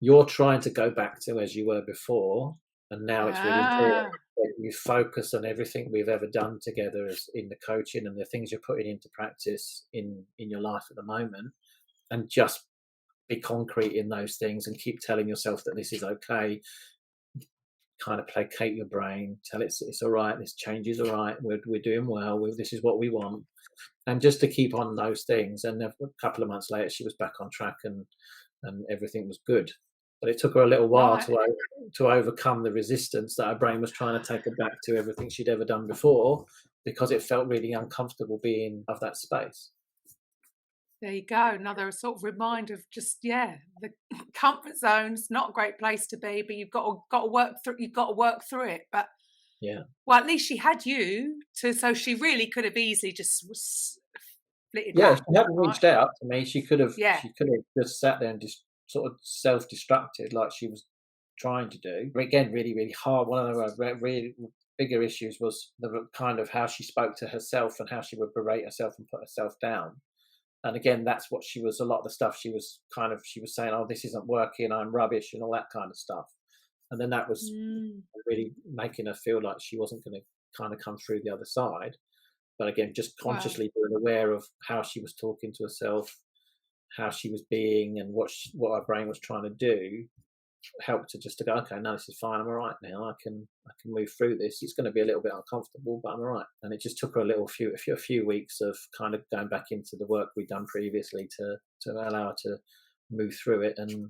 You're trying to go back to as you were before, and now it's really important that you focus on everything we've ever done together as in the coaching and the things you're putting into practice in your life at the moment, and just be concrete in those things and keep telling yourself that this is okay. kind of placate your brain, tell it it's all right, this change is all right, we're doing well, this is what we want, and just to keep on those things. And a couple of months later, she was back on track, and everything was good. But it took her a little while Right. to overcome the resistance that her brain was trying to take her back to everything she'd ever done before, because it felt really uncomfortable being of that space. There you go. Another sort of reminder of just, the comfort zone's not a great place to be, but you've got to work through. You've got to work through it. But Yeah. well, at least she had you so she really could have easily just split it Yeah, out. if she hadn't reached out to me, she could have Yeah. just sat there and just sort of self-destructed like she was trying to do. Again, really, really hard. One of the really bigger issues was the kind of how she spoke to herself and how she would berate herself and put herself down. And again, that's what she was. A lot of the stuff she was saying, "Oh, this isn't working. I'm rubbish," and all that kind of stuff. And then that was really making her feel like she wasn't going to kind of come through the other side. But again, just Wow. consciously being aware of how she was talking to herself, how she was being, and what her brain was trying to do, helped to just to go, okay, no, this is fine. I'm all right now. I can move through this. It's going to be a little bit uncomfortable, but I'm all right. And it just took her a few weeks of kind of going back into the work we'd done previously to allow her to move through it. And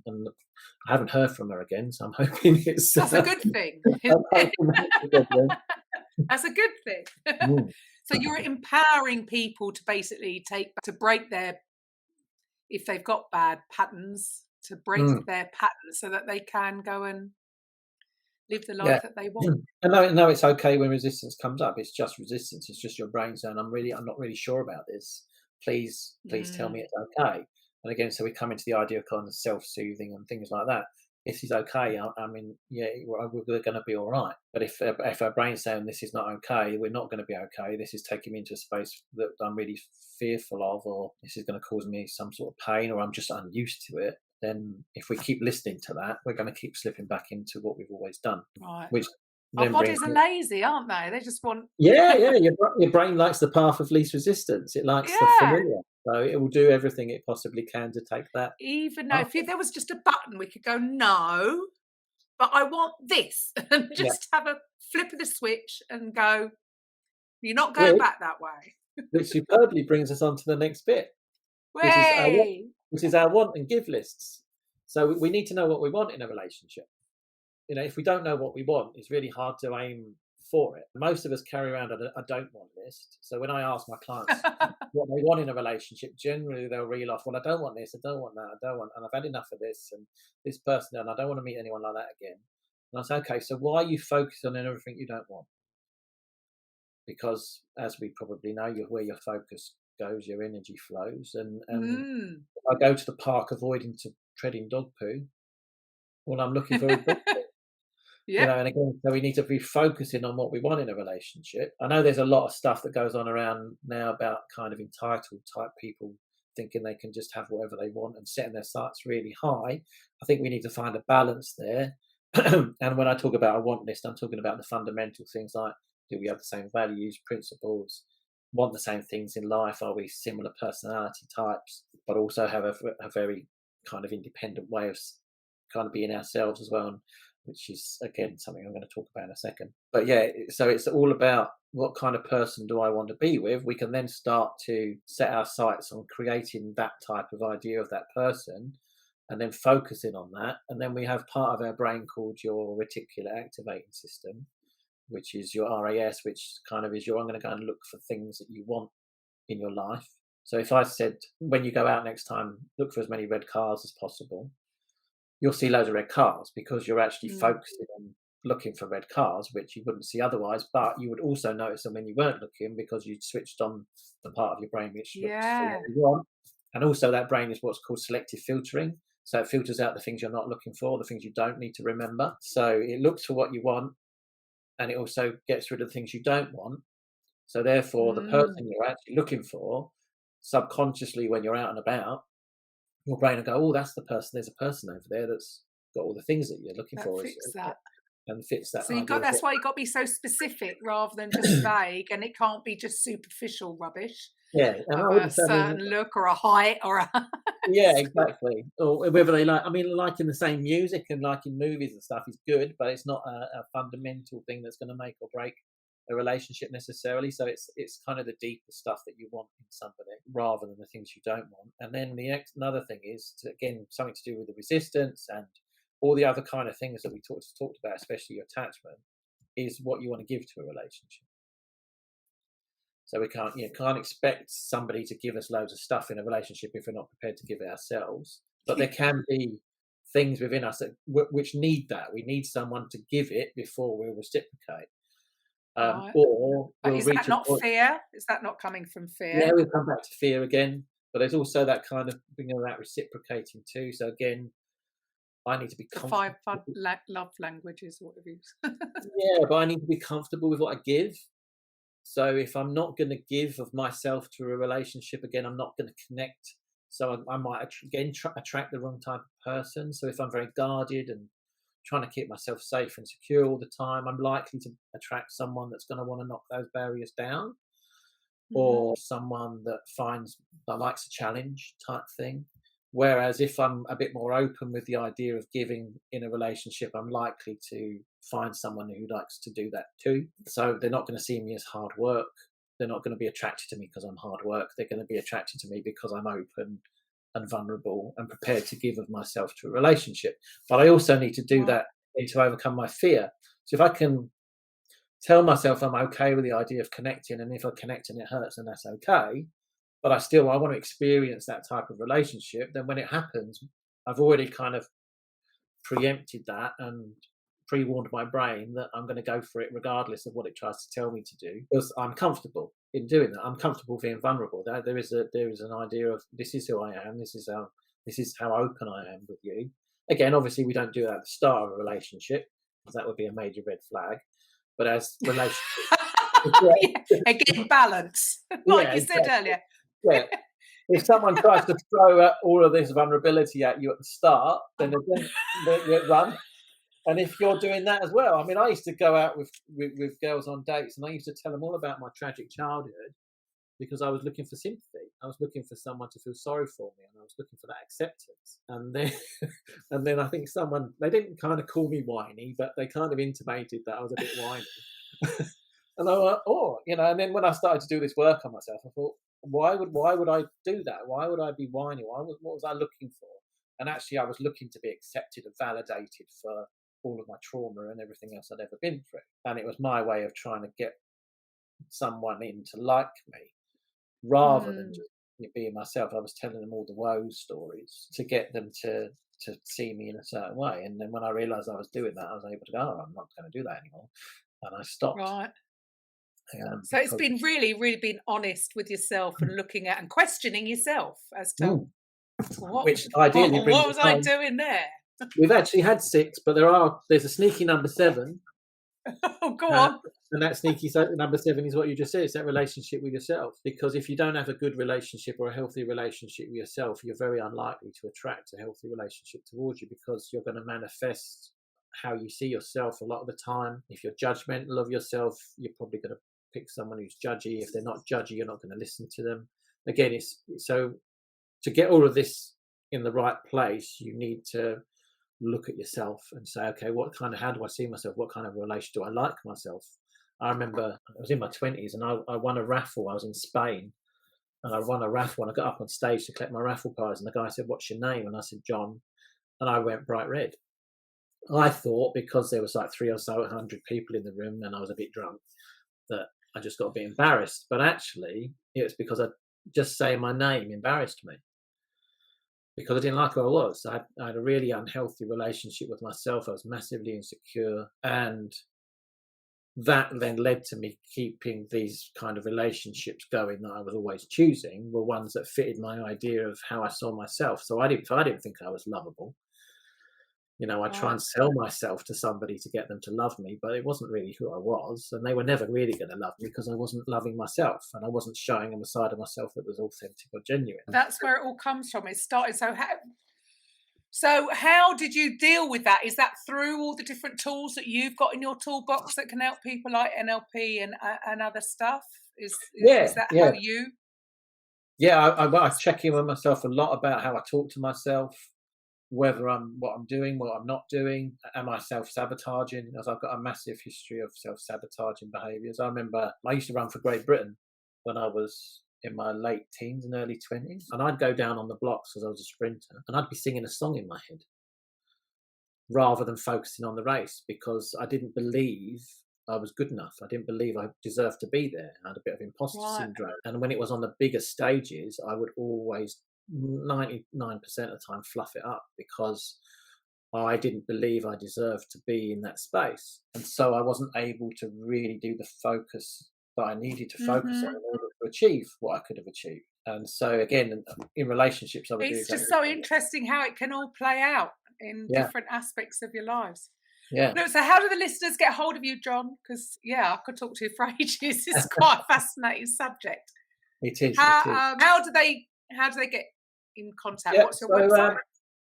I haven't heard from her again, so I'm hoping it's That's a good thing. I'm hoping that's a good thing. That's a good thing. Mm. So you're empowering people to basically break their, if they've got bad patterns, to break their patterns so that they can go and live the life that they want. And no, it's okay when resistance comes up. It's just resistance. It's just your brain saying, I'm not really sure about this. Please tell me it's okay. And again, so we come into the idea of kind of self-soothing and things like that. This is okay. I mean, yeah, we're going to be all right. But if our brain's saying this is not okay, we're not going to be okay. This is taking me into a space that I'm really fearful of, or this is going to cause me some sort of pain, or I'm just unused to it. Then if we keep listening to that, we're going to keep slipping back into what we've always done. Right. Which Our then bodies brings are lazy, aren't they? They just want... Yeah. Your brain likes the path of least resistance. It likes the familiar. So it will do everything it possibly can to take that. Even though if there was just a button, we could go, no, but I want this. And just have a flip of the switch and go, you're not going back that way. Which superbly brings us on to the next bit. Which is our want and give lists. So we need to know what we want in a relationship. You know, if we don't know what we want, it's really hard to aim for it. Most of us carry around a don't want list. So when I ask my clients what they want in a relationship, generally they'll reel off, well, I don't want this, I don't want that, and I've had enough of this and this person, and I don't want to meet anyone like that again. And I say, okay, so why are you focused on everything you don't want? Because as we probably know, where your focus goes, your energy flows. And if I go to the park avoiding treading dog poo, well, I'm looking for a dog poo. You know, and again, so we need to be focusing on what we want in a relationship. I know there's a lot of stuff that goes on around now about kind of entitled type people thinking they can just have whatever they want and setting their sights really high. I think we need to find a balance there. And when I talk about a want list, I'm talking about the fundamental things like, do we have the same values, principles, want the same things in life? Are we similar personality types, but also have a very kind of independent way of kind of being ourselves as well, which is, again, something I'm going to talk about in a second. But yeah, so it's all about what kind of person do I want to be with? We can then start to set our sights on creating that type of idea of that person and then focusing on that. And then we have part of our brain called your reticular activating system, which is your RAS, which kind of is I'm going to go and look for things that you want in your life. So if I said, when you go out next time, look for as many red cars as possible, you'll see loads of red cars because you're actually focusing on looking for red cars, which you wouldn't see otherwise. But you would also notice them when you weren't looking because you'd switched on the part of your brain which looks for what you want. And also that brain is what's called selective filtering. So it filters out the things you're not looking for, the things you don't need to remember. So it looks for what you want and it also gets rid of the things you don't want. So therefore, the person you're actually looking for, subconsciously when you're out and about, your brain will go, oh, that's the person. There's a person over there that's got all the things that you're looking for. And fits that. So that's why you've got to be so specific rather than just vague, and it can't be just superficial rubbish. Yeah, and of I a wouldn't say, certain look or a height or a yeah, exactly. Or whether they like, I mean, liking the same music and liking movies and stuff is good, but it's not a fundamental thing that's going to make or break a relationship necessarily. So it's kind of the deeper stuff that you want in somebody rather than the things you don't want. And then another thing is again something to do with the resistance and all the other kind of things that we talked about, especially your attachment, is what you want to give to a relationship. So we can't expect somebody to give us loads of stuff in a relationship if we're not prepared to give it ourselves. But there can be things within us that which need that. We need someone to give it before we'll reciprocate. right. Or But we'll is reach that a not point. fear? Is that not coming from Yeah, fear? we'll come back to fear again. But there's also that kind of thing about reciprocating too. So again, I need to be The comfortable. love languages, or whatever you Yeah, but I need to be comfortable with what I give. So if I'm not going to give of myself to a relationship, again, I'm not going to connect. So I might again attract the wrong type of person. So if I'm very guarded and trying to keep myself safe and secure all the time, I'm likely to attract someone that's going to want to knock those barriers down, hmm or someone that likes a challenge type thing. Whereas if I'm a bit more open with the idea of giving in a relationship, I'm likely to find someone who likes to do that too. So they're not going to see me as hard work. They're not going to be attracted to me because I'm hard work. They're going to be attracted to me because I'm open and vulnerable and prepared to give of myself to a relationship. But I also need to do Right. that to overcome my fear. So if I can tell myself I'm okay with the idea of connecting, and if I connect and it hurts, then that's okay. But I want to experience that type of relationship. Then when it happens, I've already kind of preempted that and pre-warned my brain that I'm going to go for it regardless of what it tries to tell me to do, because I'm comfortable in doing that. I'm comfortable being vulnerable. There is an idea of this is who I am. This is how open I am with you. Again, obviously, we don't do that at the start of a relationship, because that would be a major red flag. But as relationships, Yeah, again, balance, like yeah, you said exactly. earlier. Yeah. If someone tries to throw all of this vulnerability at you at the start, then again, they run. And if you're doing that as well, I mean, I used to go out with girls on dates, and I used to tell them all about my tragic childhood because I was looking for sympathy. I was looking for someone to feel sorry for me, and I was looking for that acceptance. And then, and then I think they didn't kind of call me whiny, but they kind of intimated that I was a bit whiny. And I went, oh, and then when I started to do this work on myself, I thought, why would I do that? Why would I be whiny? What was I looking for? And actually, I was looking to be accepted and validated for all of my trauma and everything else I'd ever been through. And it was my way of trying to get someone in to like me rather than Mm, just being myself. I was telling them all the woe stories to get them to see me in a certain way. And then when I realized I was doing that, I was able to go, oh, I'm not going to do that anymore. And I stopped. right. So it's Because been really, really being honest with yourself and looking at and questioning yourself as to Mm, what which ideally brings what us was I on. doing there? We've actually had 6, but there's a sneaky number 7, Oh, go uh, on. and that number 7 is what you just said. It's that relationship with yourself. Because if you don't have a good relationship or a healthy relationship with yourself, you're very unlikely to attract a healthy relationship towards you, because you're going to manifest how you see yourself a lot of the time. If you're judgmental of yourself, you're probably going to pick someone who's judgy. If they're not judgy, you're not going to listen to them. Again, it's so to get all of this in the right place, you need to look at yourself and say, okay, how do I see myself? What kind of relation do I like myself? I remember I was in my 20s, and I won a raffle. I was in Spain, and I won a raffle, and I got up on stage to collect my raffle prize, and the guy said, what's your name? And I said, John. And I went bright red. I thought because there was like 300 people in the room and I was a bit drunk, that I just got a bit embarrassed. But actually, it was because just saying my name embarrassed me, because I didn't like who I was. I had a really unhealthy relationship with myself. I was massively insecure. And that then led to me keeping these kind of relationships going that I was always choosing were ones that fitted my idea of how I saw myself. So I didn't think I was lovable. I try Right. and sell myself to somebody to get them to love me, but it wasn't really who I was. And they were never really going to love me because I wasn't loving myself, and I wasn't showing them a side of myself that was authentic or genuine. That's where it all comes from. It started. So how did you deal with that? Is that through all the different tools that you've got in your toolbox that can help people like NLP and other stuff? Is Yeah, that yeah. how you? I check in with myself a lot about how I talk to myself, whether what I'm doing, what I'm not doing. Am I self-sabotaging? As I've got a massive history of self-sabotaging behaviours. I remember I used to run for Great Britain when I was in my late teens and early 20s. And I'd go down on the blocks because I was a sprinter and I'd be singing a song in my head rather than focusing on the race because I didn't believe I was good enough. I didn't believe I deserved to be there. I had a bit of imposter syndrome. And when it was on the bigger stages, I would always 99% of the time fluff it up because I didn't believe I deserved to be in that space. And so I wasn't able to really do the focus that I needed to focus on in order to achieve what I could have achieved. And so again, in relationships, I would it's just so interesting how it can all play out in different aspects of your lives. Yeah. No, so how do the listeners get hold of you, John? Because I could talk to you for ages. It's quite a fascinating subject. It is. How do they get in contact? What's your website?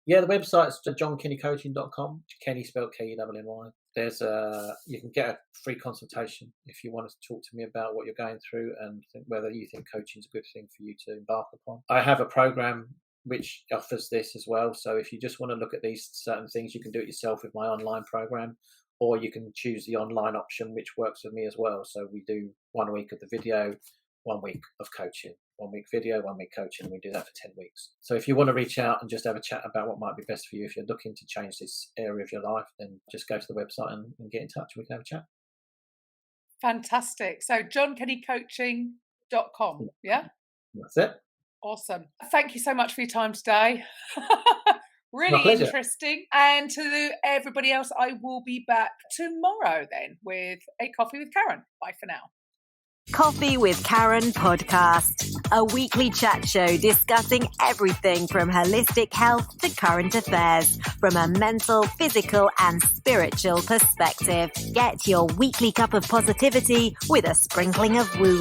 The website's johnkennycoaching.com. Kenny spelled Kenny. There's you can get a free consultation if you want to talk to me about what you're going through and whether you think coaching is a good thing for you to embark upon. I have a program which offers this as well. So if you just want to look at these certain things, you can do it yourself with my online program, or you can choose the online option, which works with me as well. So we do 1 week of the video, 1 week of coaching, 1 week video, 1 week coaching, and we do that for 10 weeks. So if you want to reach out and just have a chat about what might be best for you, if you're looking to change this area of your life, then just go to the website and get in touch. We can have a chat. Fantastic. So johnkennycoaching.com. Yeah? That's it. Awesome. Thank you so much for your time today. Really interesting. And to everybody else, I will be back tomorrow then with a Coffee with Karen. Bye for now. Coffee with Karen podcast, a weekly chat show discussing everything from holistic health to current affairs from a mental, physical and spiritual perspective. Get your weekly cup of positivity with a sprinkling of woo-woo.